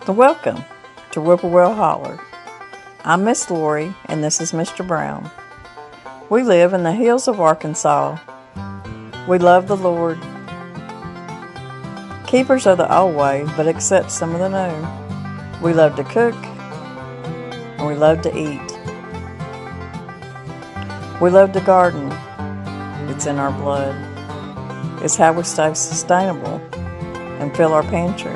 Welcome to Whippoorwill Holler. I'm Miss Lori and this is Mr. Brown. We live in the hills of Arkansas. We love the Lord. Keepers of the old way, but accept some of the new. We love to cook and we love to eat. We love to garden. It's in our blood. It's how we stay sustainable and fill our pantry.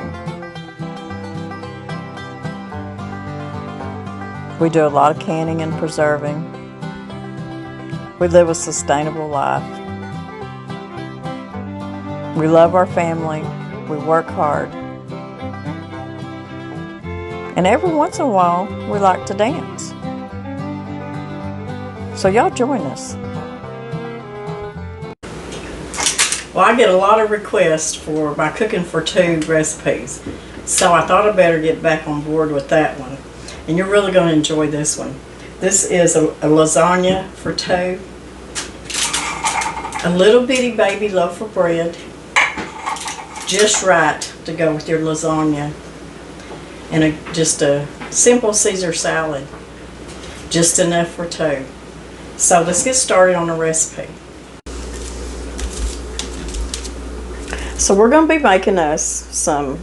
We do a lot of canning and preserving. We live a sustainable life. We love our family. We work hard. And every once in a while, we like to dance. So y'all join us. Well, I get a lot of requests for my cooking for two recipes. So I thought I'd better get back on board with that one. And you're really going to enjoy this one. This is a lasagna for two. A little bitty baby loaf of bread. Just right to go with your lasagna. And just a simple Caesar salad. Just enough for two. So let's get started on the recipe. So we're going to be making us some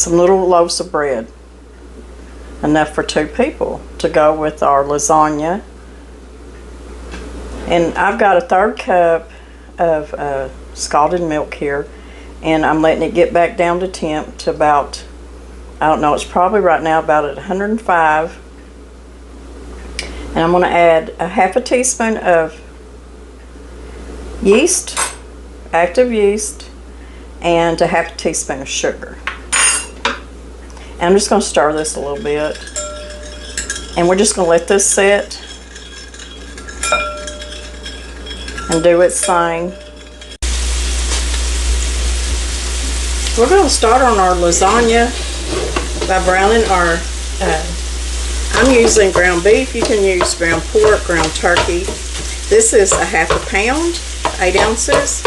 little loaves of bread. Enough for two people to go with our lasagna. And I've got a 1/3 cup of scalded milk here, and I'm letting it get back down to temp to about, I don't know, it's probably right now about at 105. And I'm going to add a 1/2 teaspoon of yeast, active yeast, and a 1/2 teaspoon of sugar. And I'm just going to stir this a little bit. And we're just going to let this sit and do its thing. We're going to start on our lasagna by browning our, I'm using ground beef. You can use ground pork, ground turkey. This is a 1/2 pound, 8 ounces.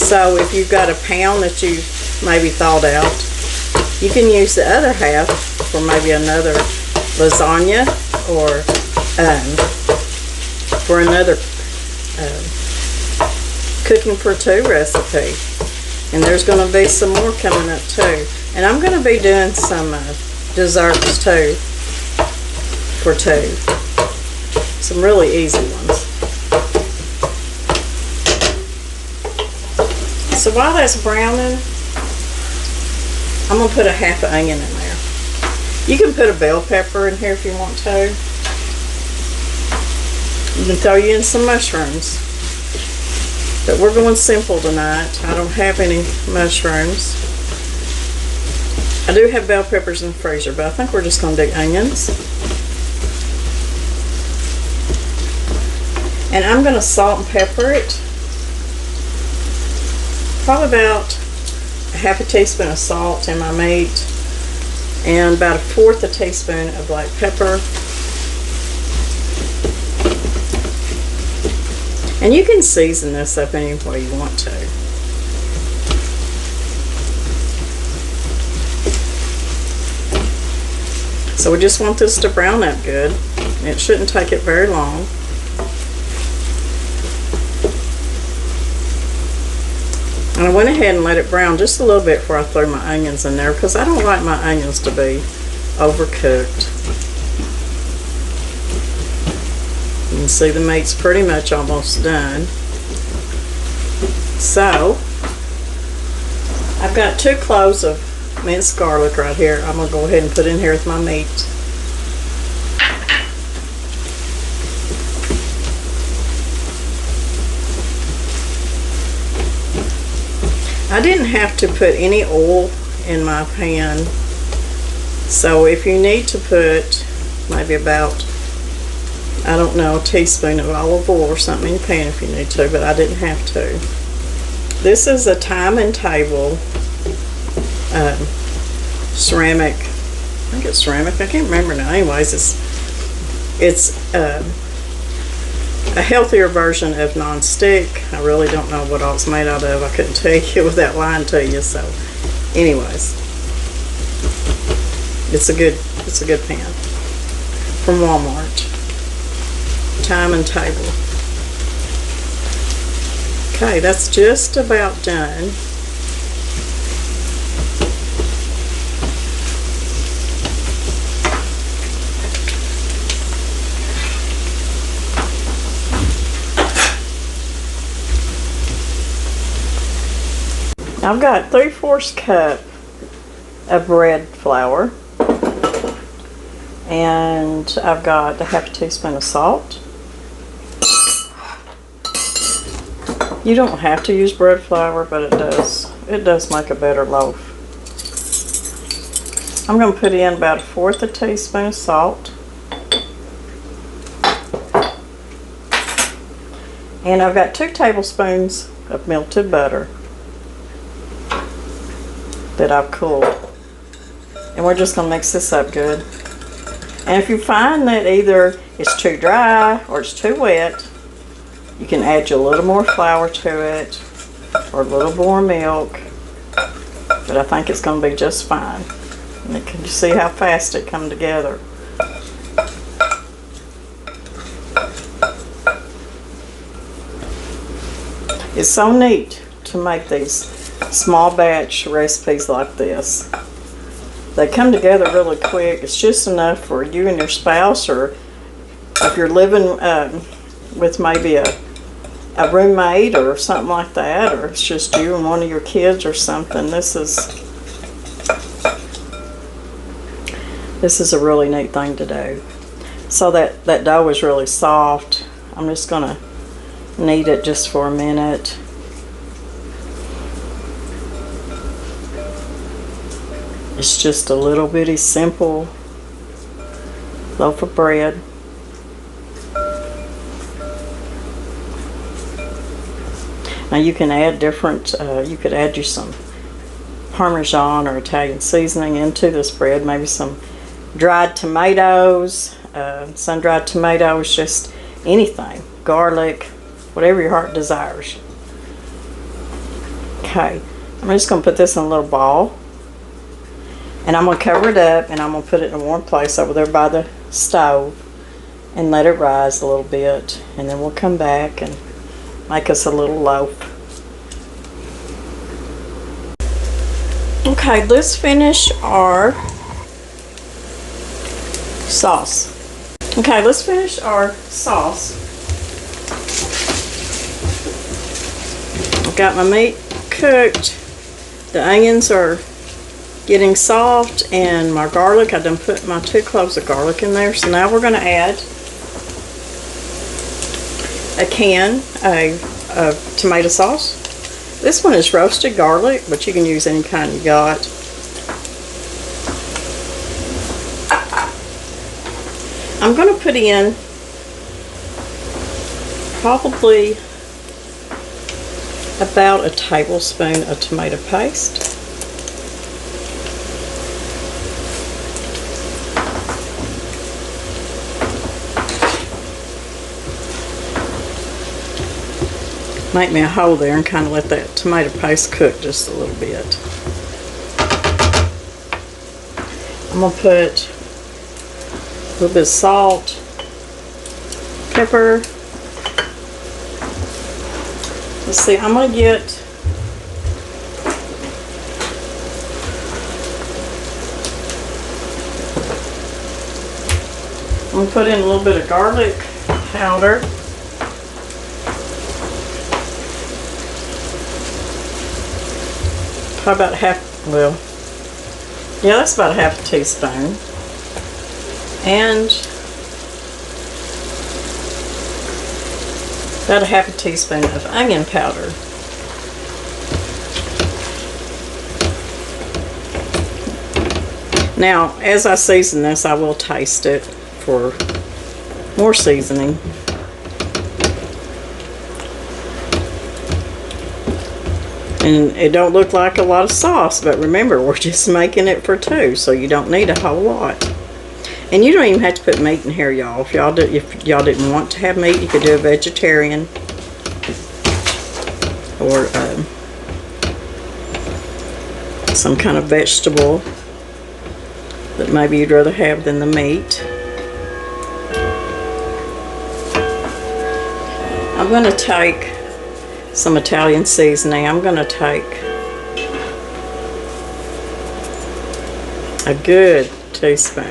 So if you've got a pound that you maybe thawed out, you can use the other half for maybe another lasagna or for another cooking for two recipe. And there's going to be some more coming up too. And I'm going to be doing some desserts too for two. Some really easy ones. So while that's browning, I'm going to put a 1/2 onion in there. You can put a bell pepper in here if you want to. You can throw in some mushrooms. But we're going simple tonight. I don't have any mushrooms. I do have bell peppers in the freezer, but I think we're just going to do onions. And I'm going to salt and pepper it. Probably about a 1/2 teaspoon of salt in my meat and about 1/4 teaspoon of black pepper. And you can season this up any way you want to. So we just want this to brown up good. It shouldn't take it very long. And I went ahead and let it brown just a little bit before I threw my onions in there because I don't like my onions to be overcooked. You can see the meat's pretty much almost done. So, I've got 2 cloves of minced garlic right here. I'm going to go ahead and put in here with my meat. I didn't have to put any oil in my pan, so if you need to put maybe about, I don't know, a teaspoon of olive oil or something in your pan if you need to, but I didn't have to. This is a time and table ceramic, I think it's ceramic, I can't remember now. Anyways, it's a healthier version of non-stick. I really don't know what all it's made out of. I couldn't tell you without lying to you. So Anyways, it's a good pan from Walmart. Time and table. Okay, that's just about done. I've got 3/4 cup of bread flour, and I've got a half a teaspoon of salt. You don't have to use bread flour, but it does make a better loaf. I'm going to put in about 1/4 a teaspoon of salt, and I've got 2 tablespoons of melted butter that I've cooled, and we're just going to mix this up good. And if you find that either it's too dry or it's too wet, you can add a little more flour to it or a little more milk, but I think it's going to be just fine. And can you see how fast it come together? It's so neat to make these small batch recipes like this. They come together really quick. It's just enough for you and your spouse, or if you're living with maybe a roommate or something like that, or it's just you and one of your kids or something. This is a really neat thing to do. So that dough is really soft. I'm just gonna knead it just for a minute. It's just a little bitty simple loaf of bread. Now you can add different, you could add you some Parmesan or Italian seasoning into this bread, maybe some dried tomatoes, sun-dried tomatoes, just anything, garlic, whatever your heart desires. Okay, I'm just going to put this in a little ball, and I'm going to cover it up, and I'm going to put it in a warm place over there by the stove and let it rise a little bit, and then we'll come back and make us a little loaf. Okay, let's finish our sauce. Okay, let's finish our sauce. I've got my meat cooked. The onions are getting soft, and my garlic, I done put my 2 cloves of garlic in there. So now we're going to add a can of tomato sauce. This one is roasted garlic, but you can use any kind you got. I'm going to put in probably about a tablespoon of tomato paste. Make me a hole there and kind of let that tomato paste cook just a little bit. I'm going to put a little bit of salt, pepper. Let's see, I'm going to get I'm going to put in a little bit of garlic powder. Probably about half, well, yeah, that's about a half a teaspoon. And about a half a teaspoon of onion powder. Now, as I season this, I will taste it for more seasoning. And it don't look like a lot of sauce, but remember, we're just making it for 2, so you don't need a whole lot. And you don't even have to put meat in here, y'all. If y'all didn't want to have meat, you could do a vegetarian some kind of vegetable that maybe you'd rather have than the meat. I'm going to take some Italian seasoning. I'm going to take a good teaspoon.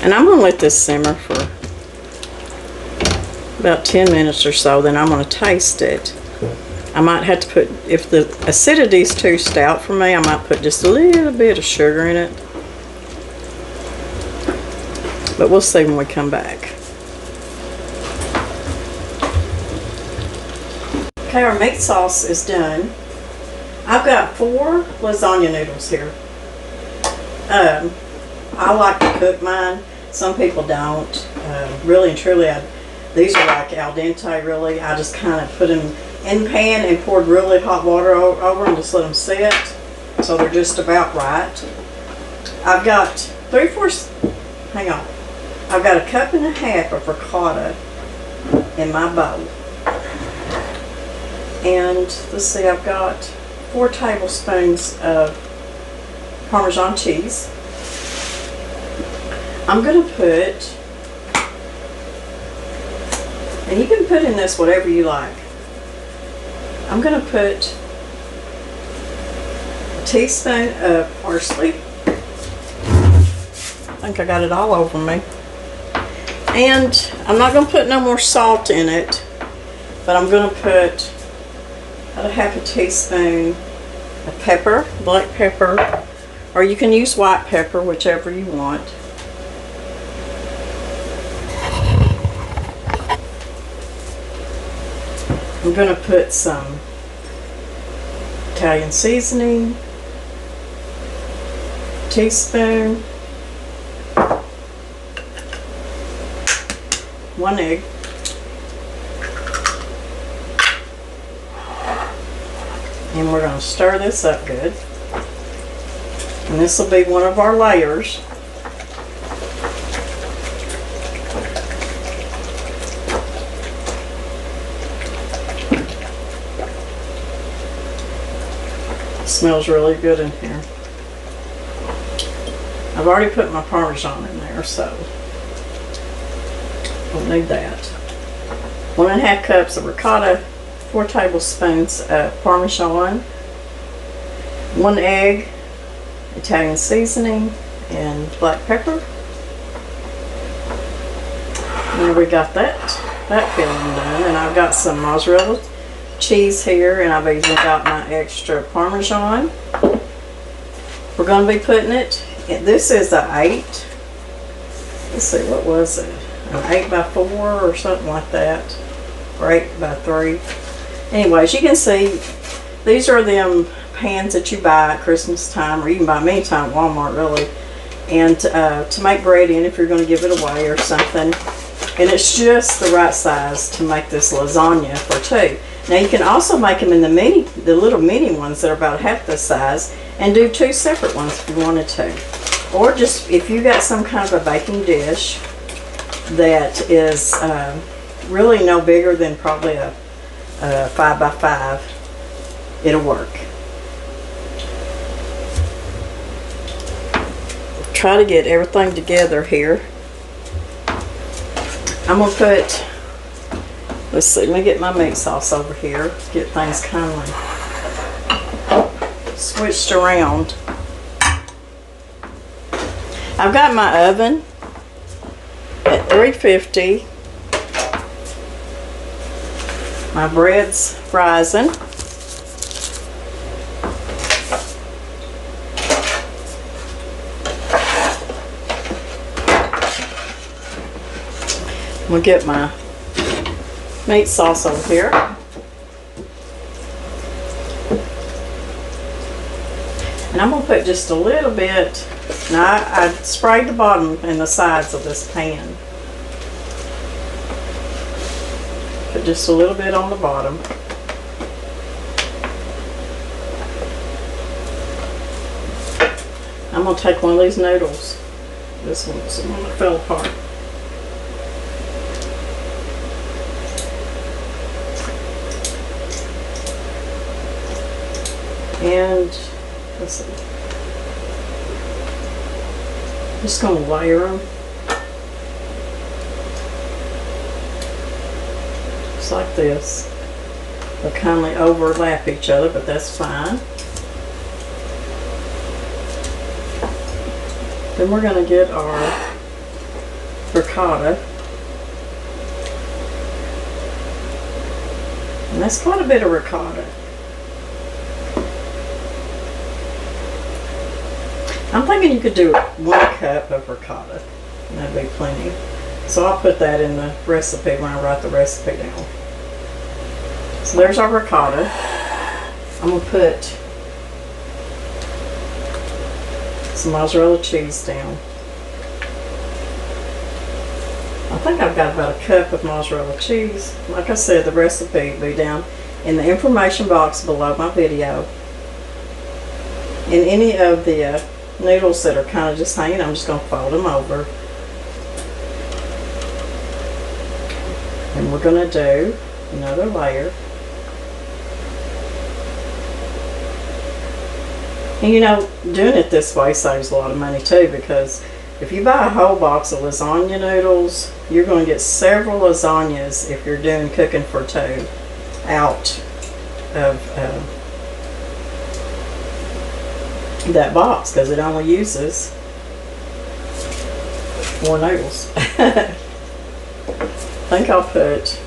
And I'm going to let this simmer for about 10 minutes or so, then I'm going to taste it. I might have to put, if the acidity is too stout for me, I might put just a little bit of sugar in it. But we'll see when we come back. Okay, our meat sauce is done. I've got 4 lasagna noodles here. I like to cook mine. Some people don't. Really and truly, these are like al dente, really. I just kind of put them in the pan and poured really hot water over them, just let them sit. So they're just about right. I've got 3/4, hang on. I've got a 1.5 cups of ricotta in my bowl. And let's see, I've got 4 tablespoons of Parmesan cheese. I'm going to put, and you can put in this whatever you like. I'm going to put a teaspoon of parsley. I think I got it all over me. And I'm not going to put no more salt in it, but I'm going to put about a 1/2 teaspoon of pepper, black pepper, or you can use white pepper, whichever you want. I'm going to put some Italian seasoning, teaspoon, 1 egg, and we're going to stir this up good. And this will be one of our layers. Smells really good in here. I've already put my Parmesan in there, so don't need that. 1.5 cups of ricotta, 4 tablespoons of Parmesan, 1 egg, Italian seasoning, and black pepper. And we got that filling done, and I've got some mozzarella cheese here, and I've even got my extra Parmesan. We're going to be putting it, this is an 8, let's see, what was it, an 8x4 or something like that, or 8x3. Anyways, you can see these are them pans that you buy at Christmas time, or you can buy them anytime at Walmart, really, and to make bread in if you're going to give it away or something. And it's just the right size to make this lasagna for 2. Now you can also make them in the little mini ones that are about half the size, and do 2 separate ones if you wanted to. Or just if you got some kind of a baking dish that is really no bigger than probably a 5x5, it'll work. Try to get everything together here. I'm going to put, let's see, let me get my meat sauce over here, get things kind of switched around. I've got my oven at 350. My bread's rising. I'm going to get my meat sauce over here. And I'm going to put just a little bit. Now I sprayed the bottom and the sides of this pan. Put just a little bit on the bottom. I'm going to take one of these noodles. This one's the one that fell apart. And let's see. Just gonna layer them. Just like this. They'll kindly overlap each other, but that's fine. Then we're gonna get our ricotta. And that's quite a bit of ricotta. I'm thinking you could do 1 cup of ricotta. That'd be plenty. So I'll put that in the recipe when I write the recipe down. So there's our ricotta. I'm going to put some mozzarella cheese down. I think I've got about 1 cup of mozzarella cheese. Like I said, the recipe will be down in the information box below my video. And any of the noodles that are kind of just hanging, I'm just going to fold them over. And we're going to do another layer. And you know, doing it this way saves a lot of money too, because if you buy a whole box of lasagna noodles, you're going to get several lasagnas if you're doing cooking for 2 out of that box, because it only uses 4 noodles. I think I'll put,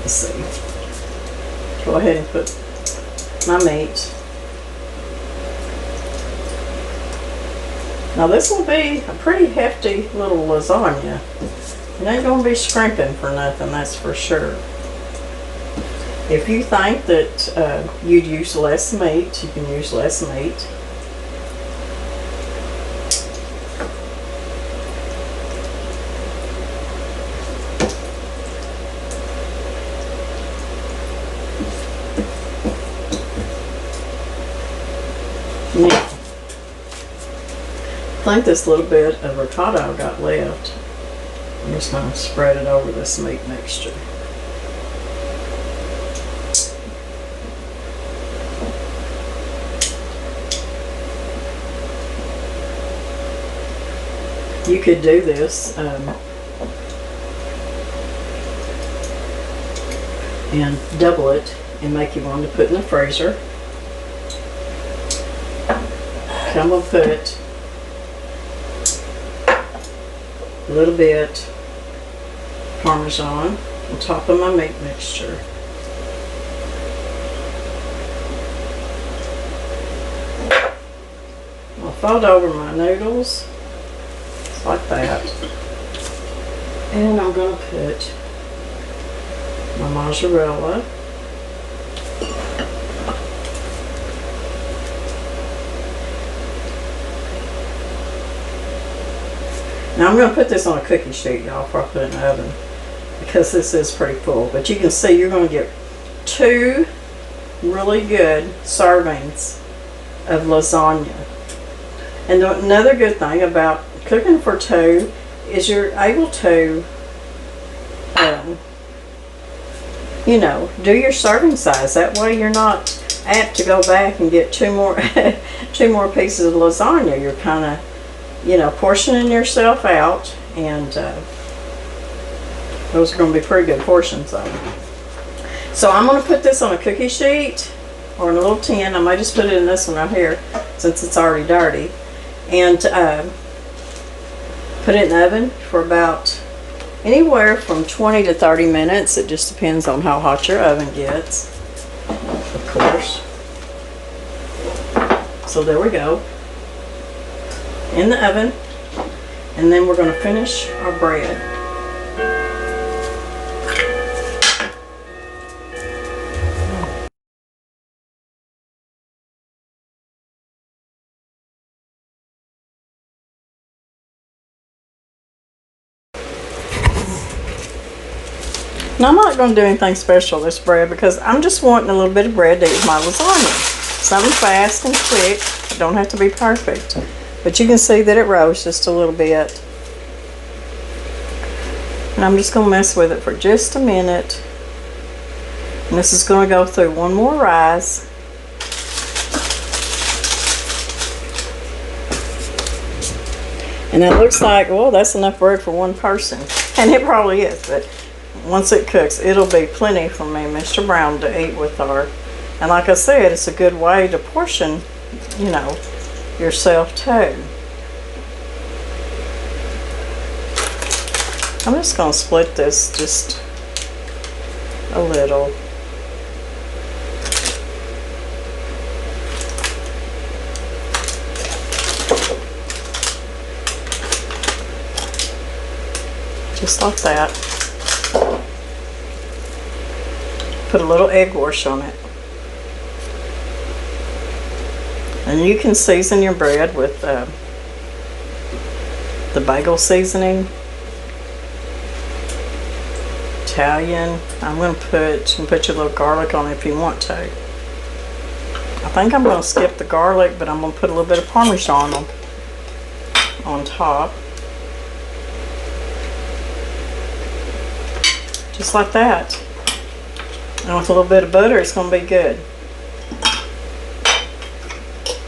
let's see, go ahead and put my meat. Now this will be a pretty hefty little lasagna. It ain't going to be scrimping for nothing, that's for sure. If you think that you'd use less meat, you can use less meat. Now, I think this little bit of ricotta I've got left, I'm just going to spread it over this meat mixture. You could do this and double it and make you one to put in the freezer. Okay, I'm going to put a little bit parmesan on top of my meat mixture. I'll fold over my noodles like that, and I'm going to put my mozzarella, now I'm going to put this on a cookie sheet, y'all, before I put it in the oven, because this is pretty full. But you can see you're going to get 2 really good servings of lasagna. And another good thing about cooking for 2 is you're able to, you know, do your serving size. That way you're not apt to go back and get 2 more, 2 more pieces of lasagna. You're kind of, you know, portioning yourself out, and those are going to be pretty good portions of them. So I'm going to put this on a cookie sheet or in a little tin. I might just put it in this one right here since it's already dirty, and put it in the oven for about anywhere from 20 to 30 minutes. It just depends on how hot your oven gets, of course. So there we go, in the oven. And then we're going to finish our bread. Now I'm not going to do anything special with this bread, because I'm just wanting a little bit of bread to eat with my lasagna. Something fast and quick. It don't have to be perfect. But you can see that it rose just a little bit. And I'm just going to mess with it for just a minute. And this is going to go through one more rise. And it looks like, well, that's enough bread for one person. And it probably is, but once it cooks, it'll be plenty for me and Mr. Brown to eat with her. And like I said, it's a good way to portion, you know, yourself too. I'm just going to split this just a little. Just like that. Put a little egg wash on it. And you can season your bread with the bagel seasoning. Italian. I'm going to put your little garlic on it if you want to. I think I'm going to skip the garlic, but I'm going to put a little bit of parmesan on top. Just like that. And with a little bit of butter, it's going to be good.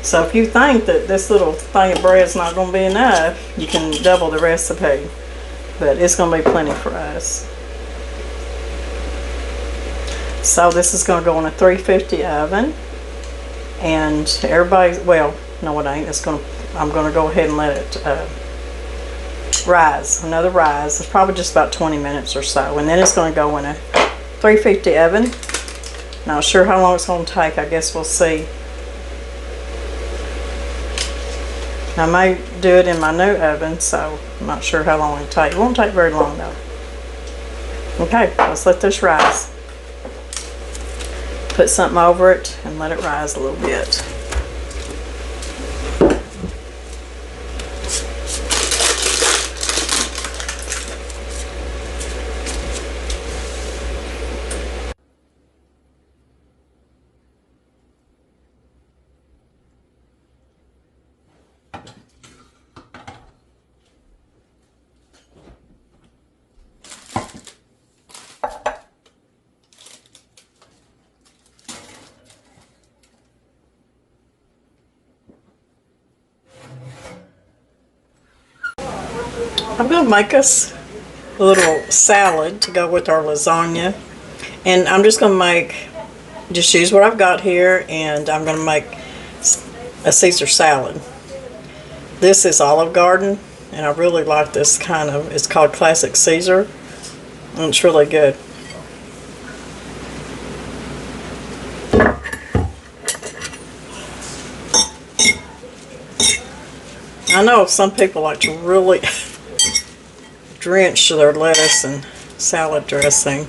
So if you think that this little thing of bread is not going to be enough, you can double the recipe. But it's going to be plenty for us. So this is going to go in a 350 oven. And everybody, well, no it ain't. I'm going to go ahead and let it rise. Another rise. It's probably just about 20 minutes or so. And then it's going to go in a 350 oven. Not sure how long it's going to take. I guess we'll see. I may do it in my new oven, so I'm not sure how long it'll take. It won't take very long though. Okay, let's let this rise. Put something over it and let it rise a little bit. I'm going to make us a little salad to go with our lasagna. And I'm just going to just use what I've got here, and I'm going to make a Caesar salad. This is Olive Garden, and I really like this kind of, it's called Classic Caesar, and it's really good. I know some people like to really drench their lettuce and salad dressing.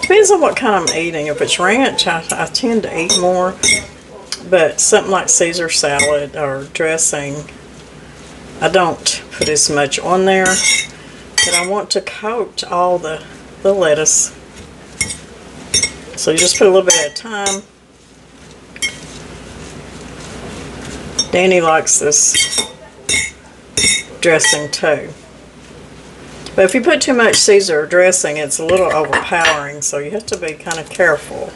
Depends on what kind I'm eating. If it's ranch, I tend to eat more. But something like Caesar salad or dressing, I don't put as much on there. But I want to coat all the lettuce. So you just put a little bit at a time. Danny likes this dressing too. But if you put too much Caesar dressing, it's a little overpowering, so you have to be kind of careful.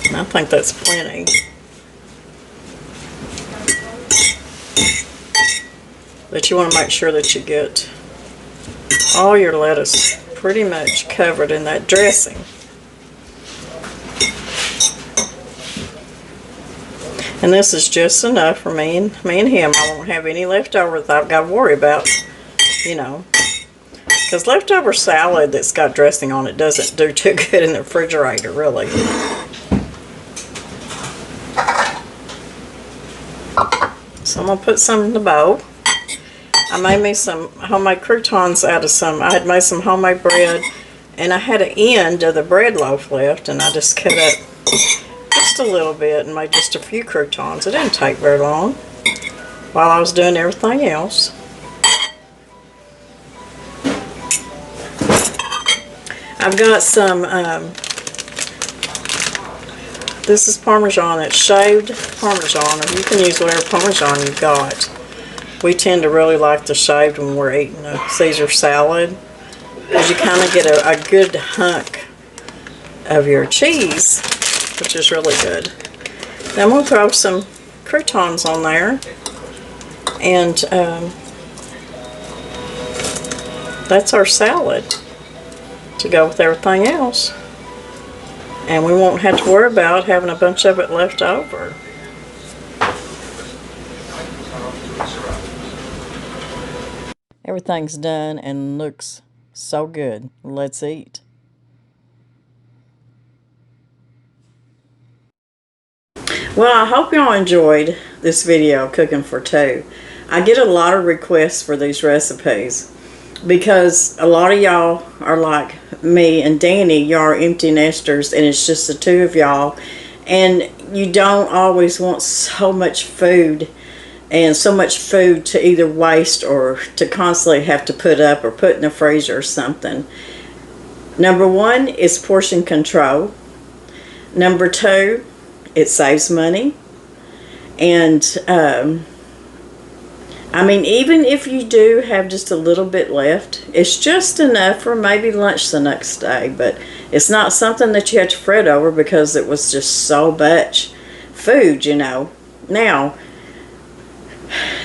And I think that's plenty. But you want to make sure that you get all your lettuce pretty much covered in that dressing. And this is just enough for me and him. I won't have any leftover that I've got to worry about, you know. Because leftover salad that's got dressing on it doesn't do too good in the refrigerator, really. So I'm going to put some in the bowl. I made me some homemade croutons out of I had made some homemade bread, and I had an end of the bread loaf left, and I just cut up just a little bit and made just a few croutons. It didn't take very long while I was doing everything else. I've got some, this is Parmesan. It's shaved Parmesan, or you can use whatever Parmesan you've got. We tend to really like the shaved when we're eating a Caesar salad, because you kind of get a good hunk of your cheese, which is really good. Then we'll throw some croutons on there, and that's our salad to go with everything else. And we won't have to worry about having a bunch of it left over. Everything's done and looks so good. Let's eat. Well, I hope y'all enjoyed this video, Cooking for Two. I get a lot of requests for these recipes because a lot of y'all are like me and Danny. Y'all are empty nesters and it's just the two of y'all. And you don't always want so much food and so much food to either waste or to constantly have to put up or put in the freezer or something. Number one is portion control. Number two, it saves money. And I mean, even if you do have just a little bit left, it's just enough for maybe lunch the next day. But it's not something that you have to fret over because it was just so much food, you know. Now,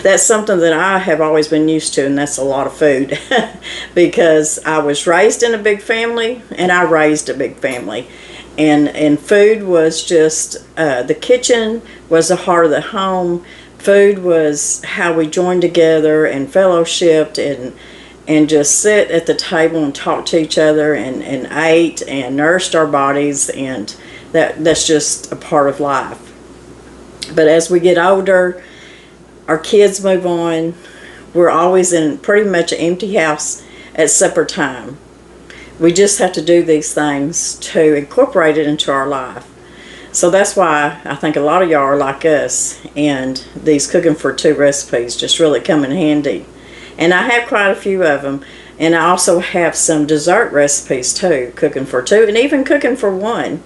that's something that I have always been used to, and that's a lot of food because I was raised in a big family and I raised a big family. And food was just, the kitchen was the heart of the home. Food was how we joined together and fellowshipped and just sit at the table and talk to each other and ate and nourished our bodies, and that's just a part of life. But as we get older, our kids move on, we're always in pretty much an empty house at supper time. We just have to do these things to incorporate it into our life. So that's why I think a lot of y'all are like us, and these Cooking for Two recipes just really come in handy. And I have quite a few of them, and I also have some dessert recipes too, Cooking for Two, and even Cooking for One.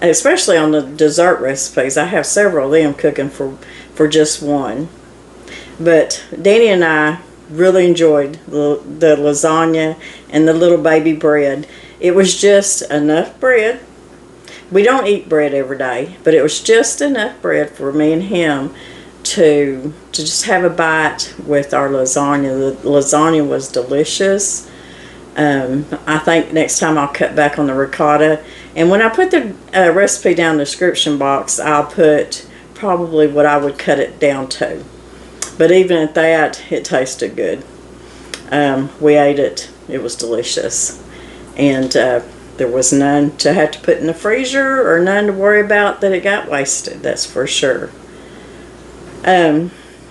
Especially on the dessert recipes, I have several of them cooking for just one. But Danny and I really enjoyed the lasagna and the little baby bread. It was just enough bread. We don't eat bread every day, but it was just enough bread for me and him to just have a bite with our lasagna. The lasagna was delicious. I think next time I'll cut back on the ricotta. And when I put the recipe down in the description box, I'll put probably what I would cut it down to. But even at that, it tasted good. We ate it. It was delicious. And there was none to have to put in the freezer or none to worry about that it got wasted. That's for sure. I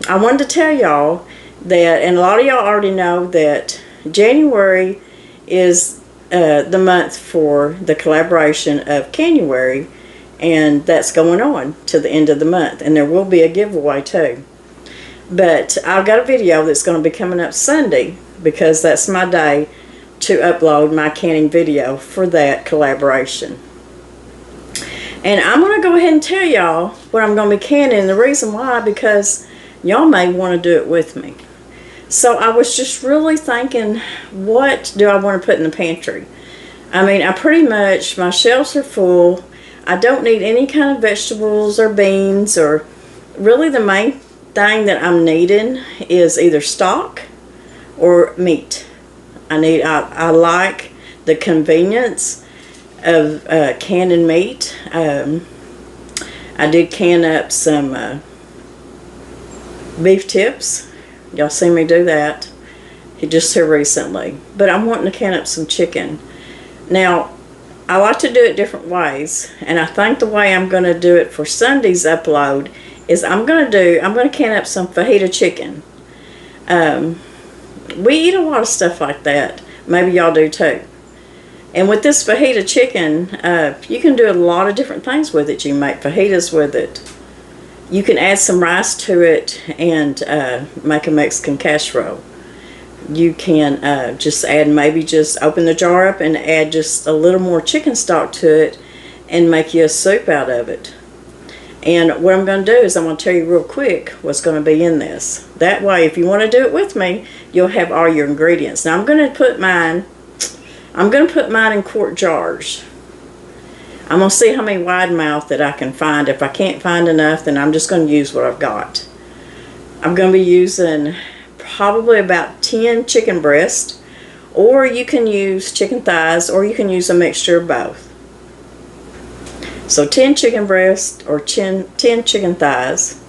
wanted to tell y'all that, and a lot of y'all already know that January is the month for the collaboration of Canuary, and that's going on to the end of the month. And there will be a giveaway too. But I've got a video that's going to be coming up Sunday because that's my day to upload my canning video for that collaboration. And I'm going to go ahead and tell y'all what I'm going to be canning. The reason why, because y'all may want to do it with me. So I was just really thinking, what do I want to put in the pantry? I mean, my shelves are full. I don't need any kind of vegetables or beans, or really the main thing that I'm needing is either stock or meat. I like the convenience of canning meat. I did can up some beef tips. Y'all seen me do that just here recently. But I'm wanting to can up some chicken. Now, I like to do it different ways, and I think the way I'm going to do it for Sunday's upload is I'm going to can up some fajita chicken. We eat a lot of stuff like that. Maybe y'all do too. And with this fajita chicken, you can do a lot of different things with it. You can make fajitas with it. You can add some rice to it and make a Mexican casserole. You can just open the jar up and add just a little more chicken stock to it and make you a soup out of it. And what I'm going to do is I'm going to tell you real quick what's going to be in this. That way, if you want to do it with me, you'll have all your ingredients. Now I'm going to put mine in quart jars. I'm going to see how many wide mouth that I can find. If I can't find enough, then I'm just going to use what I've got. I'm going to be using probably about 10 chicken breasts, or you can use chicken thighs, or you can use a mixture of both. So 10 chicken breasts or 10 chicken thighs.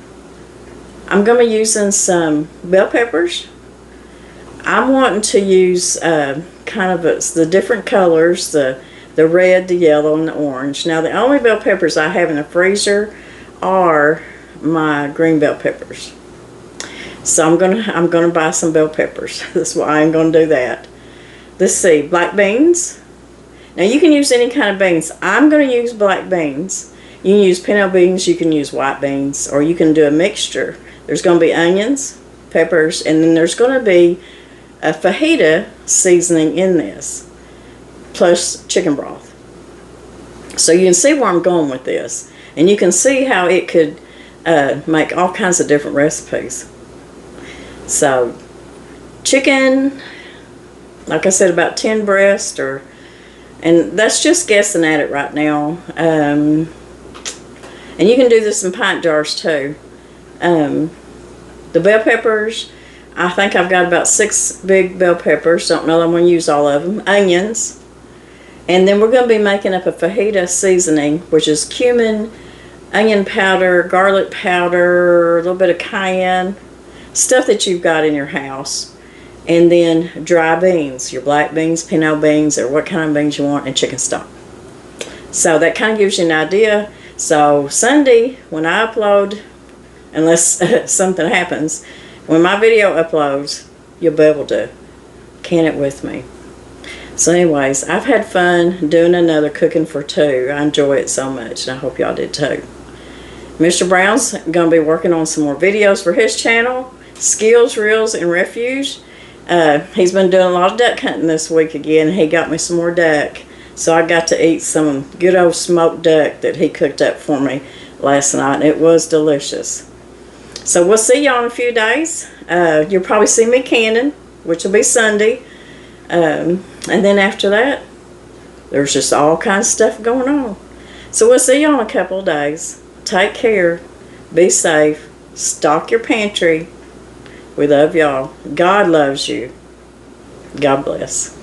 I'm going to be using some bell peppers. I'm wanting to use kind of the different colors, the red, the yellow, and the orange. Now the only bell peppers I have in the freezer are my green bell peppers. So I'm gonna buy some bell peppers. That's why I'm gonna do that. Let's see, black beans. Now you can use any kind of beans. I'm gonna use black beans. You can use pinto beans, you can use white beans, or you can do a mixture. There's gonna be onions, peppers, and then there's gonna be a fajita seasoning in this, plus chicken broth. So you can see where I'm going with this, and you can see how it could make all kinds of different recipes. So chicken, like I said, about 10 breasts, and that's just guessing at it right now. And you can do this in pint jars too. The bell peppers, I think I've got about 6 big bell peppers. Don't know that I'm going to use all of them. Onions. And then we're going to be making up a fajita seasoning, which is cumin, onion powder, garlic powder, a little bit of cayenne, stuff that you've got in your house. And then dry beans, your black beans, pinto beans, or what kind of beans you want, and chicken stock. So that kind of gives you an idea. So Sunday, when I upload, unless something happens, when my video uploads, you'll be able to can it with me. So anyways, I've had fun doing another cooking for two. I enjoy it so much, and I hope y'all did too. Mr. Brown's going to be working on some more videos for his channel, Skills, Reels, and Refuge. He's been doing a lot of duck hunting this week again. He got me some more duck. So I got to eat some good old smoked duck that he cooked up for me last night. It was delicious. So we'll see y'all in a few days. You'll probably see me canning, which will be Sunday. And then after that, there's just all kinds of stuff going on. So we'll see y'all in a couple of days. Take care. Be safe. Stock your pantry. We love y'all. God loves you. God bless.